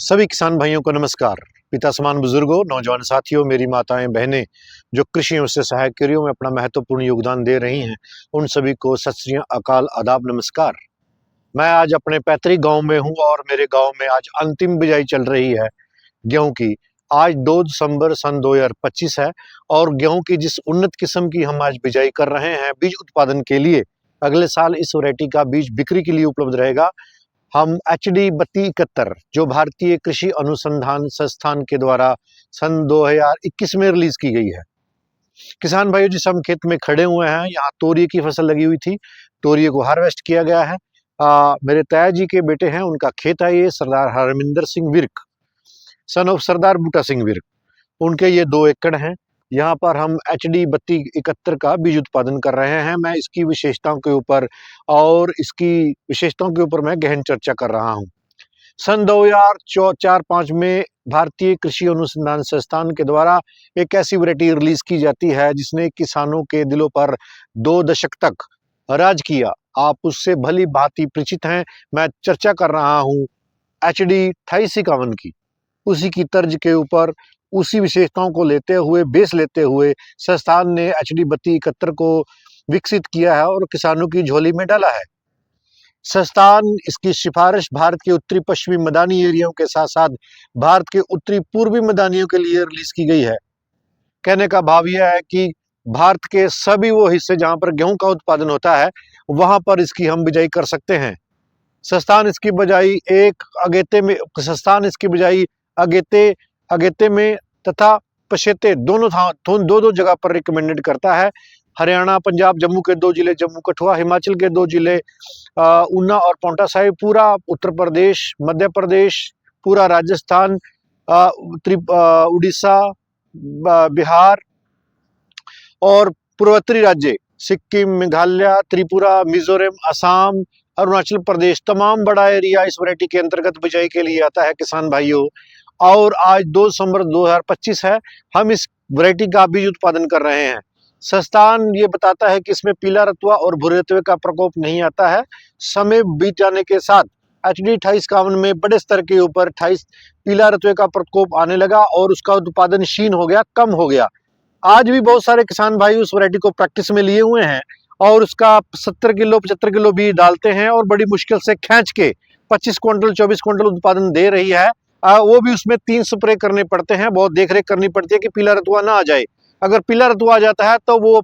सभी किसान भाइयों को नमस्कार। पिता समान बुजुर्गों, नौजवान साथियों, मेरी माताएं बहनें जो कृषि एवं से सहायक कार्यों में अपना महत्वपूर्ण योगदान दे रही हैं, उन सभी को सत श्री अकाल, आदाब, नमस्कार। मैं आज अपने पैतृक गांव में हूं और मेरे गांव में आज अंतिम बिजाई चल रही है गेहूं की। आज 2 दिसंबर सन 2025 है और गेहूं की जिस उन्नत किस्म की हम आज बिजाई कर रहे हैं बीज उत्पादन के लिए, अगले साल इस वैरायटी का बीज बिक्री के लिए उपलब्ध रहेगा। हम HD 3271 जो भारतीय कृषि अनुसंधान संस्थान के द्वारा सन 2021 में रिलीज की गई है। किसान भाइयों, जिस हम खेत में खड़े हुए हैं, यहाँ तोरिए की फसल लगी हुई थी। तोरिए को हार्वेस्ट किया गया है। मेरे ताया जी के बेटे हैं, उनका खेत है ये, सरदार हरमिंदर सिंह विर्क, सन ऑफ सरदार बूटा सिंह विर्क। उनके ये 2 एकड़ हैं। यहाँ पर हम HD 3271 का बीज उत्पादन कर रहे हैं। मैं इसकी विशेषताओं के ऊपर मैं गहन चर्चा कर रहा हूँ। सन 2004-5 में भारतीय कृषि अनुसंधान संस्थान के द्वारा एक ऐसी वैरायटी रिलीज की जाती है जिसने किसानों के दिलों पर 2 दशक तक राज किया। आप उससे भली भांति परिचित हैं। मैं चर्चा कर रहा हूँ HD 2851 की। उसी की तर्ज के ऊपर, उसी विशेषताओं को बेस लेते हुए संस्थान ने HD 3271 को विकसित किया है और किसानों की झोली में डाला है। संस्थान इसकी सिफारिश भारत के उत्तरी पश्चिमी मैदानी एरियाओं के साथ साथ भारत के उत्तरी पूर्वी मैदानियों के लिए रिलीज की गई है। कहने का भाव यह है कि भारत के सभी वो हिस्से जहां पर गेहूं का उत्पादन होता है, वहां पर इसकी हम बिजाई कर सकते हैं। संस्थान इसकी बिजाई अगेते में तथा पशेते दो जगह पर रिकमेंडेड करता है। हरियाणा, पंजाब, जम्मू के 2 जिले, जम्मू कठुआ, हिमाचल के 2 जिले ऊना और पांवटा साहिब, पूरा उत्तर प्रदेश, मध्य प्रदेश, पूरा राजस्थान, उड़ीसा, बिहार और पूर्वोत्तरी राज्य सिक्किम, मेघालय, त्रिपुरा, मिजोरम, असम, अरुणाचल प्रदेश, तमाम बड़ा एरिया इस वैरायटी के अंतर्गत बिजाई के लिए आता है किसान भाइयों। और आज 2 दिसंबर 2025 है। हम इस वैरायटी का बीज उत्पादन कर रहे हैं। संस्थान ये बताता है कि इसमें पीला रतुआ और भूरे रतुए का प्रकोप नहीं आता है। समय बीत जाने के साथ HD 2851 में बड़े स्तर के ऊपर पीला रतुए का प्रकोप आने लगा और उसका उत्पादन क्षीण हो गया, कम हो गया। आज भी बहुत सारे किसान भाई उस वैरायटी को प्रैक्टिस में लिए हुए हैं और उसका 70 किलो 75 किलो भी डालते हैं और बड़ी मुश्किल से खींच के 25 क्विंटल 24 क्विंटल उत्पादन दे रही है। वो भी उसमें 3 स्प्रे करने पड़ते हैं, बहुत देखरेख करनी पड़ती है कि पीला रतुआ ना आ जाए। अगर पीला रतुआ आ जाता है तो वो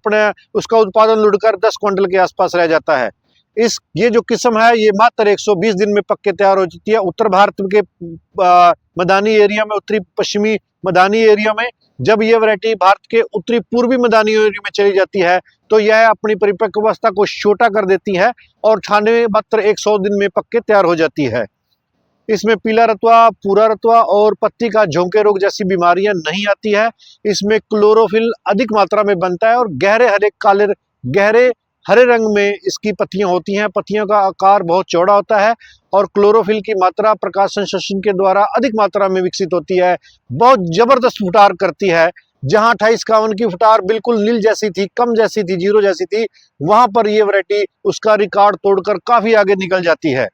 उसका उत्पादन लुढ़कर 10 क्विंटल के आसपास रह जाता है। ये जो किस्म है ये मात्र 120 दिन में पक के तैयार हो जाती है। उत्तर भारत के मैदानी एरिया में, उत्तरी पश्चिमी मैदानी एरिया में जब ये वैरायटी भारत के उत्तरी पूर्वी मैदानी एरिया में चली जाती है तो यह अपनी परिपक्वावस्था को छोटा कर देती है और खाने में मात्र 100 दिन में पक के तैयार हो जाती है। इसमें पीला रतुआ, पूरा रतुआ और पत्ती का झोंके रोग जैसी बीमारियां नहीं आती है। इसमें क्लोरोफिल अधिक मात्रा में बनता है और गहरे हरे रंग में इसकी पत्तियां होती हैं। पत्तियों का आकार बहुत चौड़ा होता है और क्लोरोफिल की मात्रा प्रकाश संश्लेषण के द्वारा अधिक मात्रा में विकसित होती है। बहुत जबरदस्त फुटार करती है। जहां 2851 की फुटार बिल्कुल नील जैसी थी, कम जैसी थी, जीरो जैसी थी, वहां पर यह वैरायटी उसका रिकॉर्ड तोड़कर काफी आगे निकल जाती है।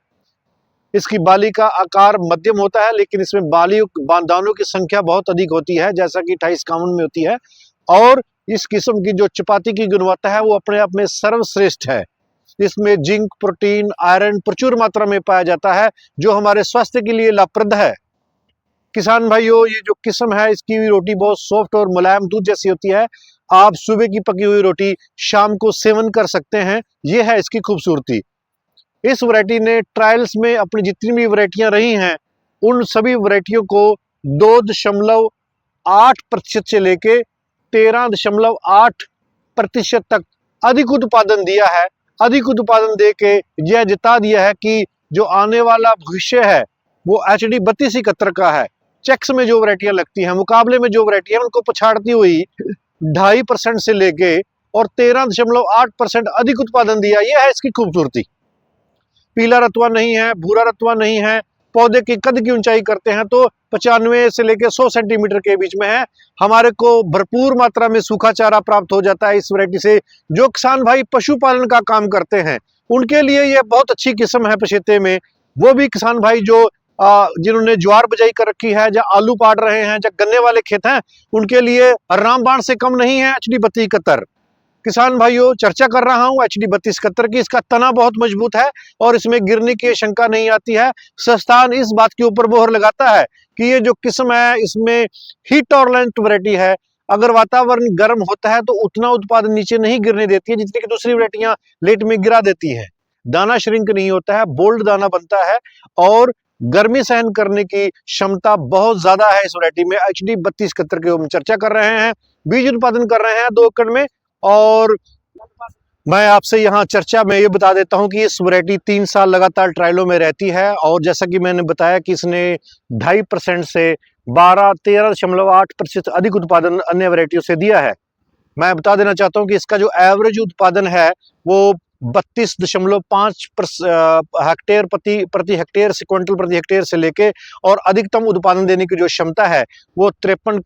इसकी बाली का आकार मध्यम होता है, लेकिन इसमें दानों की संख्या बहुत अधिक होती है, जैसा कि 2851 में होती है। और इस किस्म की जो चपाती की गुणवत्ता है वो अपने आप में सर्वश्रेष्ठ है। इसमें जिंक, प्रोटीन, आयरन प्रचुर मात्रा में पाया जाता है, जो हमारे स्वास्थ्य के लिए लाभप्रद है। किसान भाइयों, ये जो किस्म है इसकी रोटी बहुत सॉफ्ट और मुलायम दूध जैसी होती है। आप सुबह की पकी हुई रोटी शाम को सेवन कर सकते हैं। ये है इसकी खूबसूरती। इस वैरायटी ने ट्रायल्स में अपनी जितनी भी वैरायटियां रही हैं, उन सभी वैरायटियों को 2.8% से लेके 13.8% तक अधिक उत्पादन दिया है। अधिक उत्पादन दे के यह जता दिया है कि जो आने वाला भविष्य है वो HD 3271 का है। चेक्स में जो वैरायटियां लगती हैं, मुकाबले में जो वैरायटियां उनको पछाड़ती हुई 2.5% से लेके और 13.8% अधिक उत्पादन दिया। यह है इसकी खूबसूरती। पीला रतुआ नहीं है, भूरा रतुआ नहीं है। पौधे की कद की ऊंचाई करते हैं तो 95 से लेकर 100 सेंटीमीटर के बीच में है। हमारे को भरपूर मात्रा में सूखा चारा प्राप्त हो जाता है इस वैरायटी से। जो किसान भाई पशुपालन का काम करते हैं उनके लिए यह बहुत अच्छी किस्म है। पछेते में वो भी किसान भाई जो जिन्होंने ज्वार बिजाई कर रखी है, जहाँ आलू पाड़ रहे हैं, जहाँ गन्ने वाले खेत हैं, उनके लिए रामबाण से कम नहीं है HD 3271। किसान भाइयों, चर्चा कर रहा हूं HD 3271 की। इसका तना बहुत मजबूत है और इसमें गिरने की शंका नहीं आती है। संस्थान इस बात के ऊपर मोहर लगाता है कि ये जो किस्म है इसमें हीट टॉलरेंट वैरायटी है। अगर वातावरण गर्म होता है तो उतना उत्पादन नीचे नहीं गिरने देती है जितनी कि दूसरी वैरायटियां लेट में गिरा देती है। दाना श्रिंक नहीं होता है, बोल्ड दाना बनता है और गर्मी सहन करने की क्षमता बहुत ज्यादा है इस वैरायटी में। HD 3271 की हम चर्चा कर रहे हैं। बीज उत्पादन कर रहे हैं 2 एकड़ में। और मैं आपसे यहाँ चर्चा में ये बता देता हूँ कि इस वैरायटी 3 साल लगातार ट्रायलों में रहती है और जैसा कि मैंने बताया कि इसने 2.5% से 13.8% अधिक उत्पादन अन्य वैरायटियों से दिया है। मैं बता देना चाहता हूँ कि इसका जो एवरेज उत्पादन है वो 32.5 हेक्टेयर प्रति हेक्टेयर से क्विंटल प्रति हेक्टेयर से लेके और अधिकतम उत्पादन देने की जो क्षमता है वो 53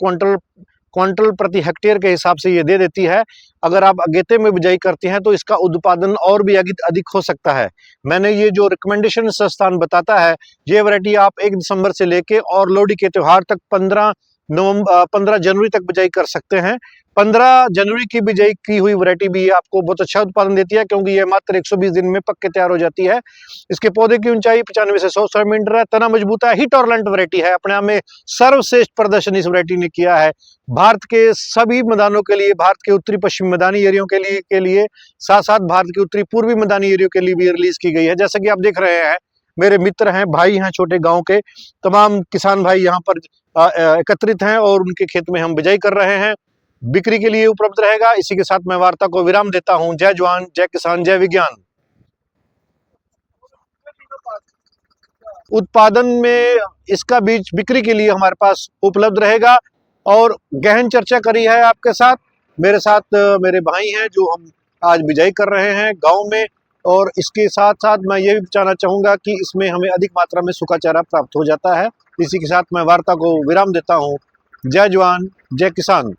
क्विंटल प्रति हेक्टेयर के हिसाब से ये दे देती है। अगर आप अगेते में बिजाई करते हैं तो इसका उत्पादन और भी अधिक हो सकता है। मैंने ये जो रिकमेंडेशन संस्थान बताता है, ये वैरायटी आप 1 दिसंबर से लेके और लोहड़ी के त्योहार तक 15 जनवरी तक बिजाई कर सकते हैं। 15 जनवरी की बिजाई की हुई वैरायटी भी आपको बहुत अच्छा उत्पादन देती है क्योंकि ये मात्र 120 दिन में पक के तैयार हो जाती है। इसके पौधे की ऊंचाई 95 से 100 सेंटीमीटर है। तना मजबूत है, हिट और लंट वैरायटी है। अपने आप में सर्वश्रेष्ठ प्रदर्शन इस वैरायटी ने किया है भारत के सभी मैदानों के लिए, भारत के उत्तरी पश्चिमी मैदानी एरियो के लिए साथ साथ भारत के उत्तरी पूर्वी मैदानी एरियो के लिए भी रिलीज की गई है। जैसा कि आप देख रहे हैं, मेरे मित्र हैं, भाई हैं, छोटे गांव के तमाम किसान भाई यहाँ पर एकत्रित हैं और उनके खेत में हम बिजाई कर रहे हैं। बिक्री के लिए उपलब्ध रहेगा। इसी के साथ मैं वार्ता को विराम देता हूं। जय जवान, जय किसान, जय विज्ञान। उत्पादन में इसका बीज बिक्री के लिए हमारे पास उपलब्ध रहेगा और गहन चर्चा करी है आपके साथ। मेरे साथ मेरे भाई हैं जो हम आज बिजाई कर रहे हैं गांव में। और इसके साथ साथ मैं ये भी बताना चाहूंगा कि इसमें हमें अधिक मात्रा में सूखा चारा प्राप्त हो जाता है। इसी के साथ मैं वार्ता को विराम देता हूं। जय जवान, जय किसान।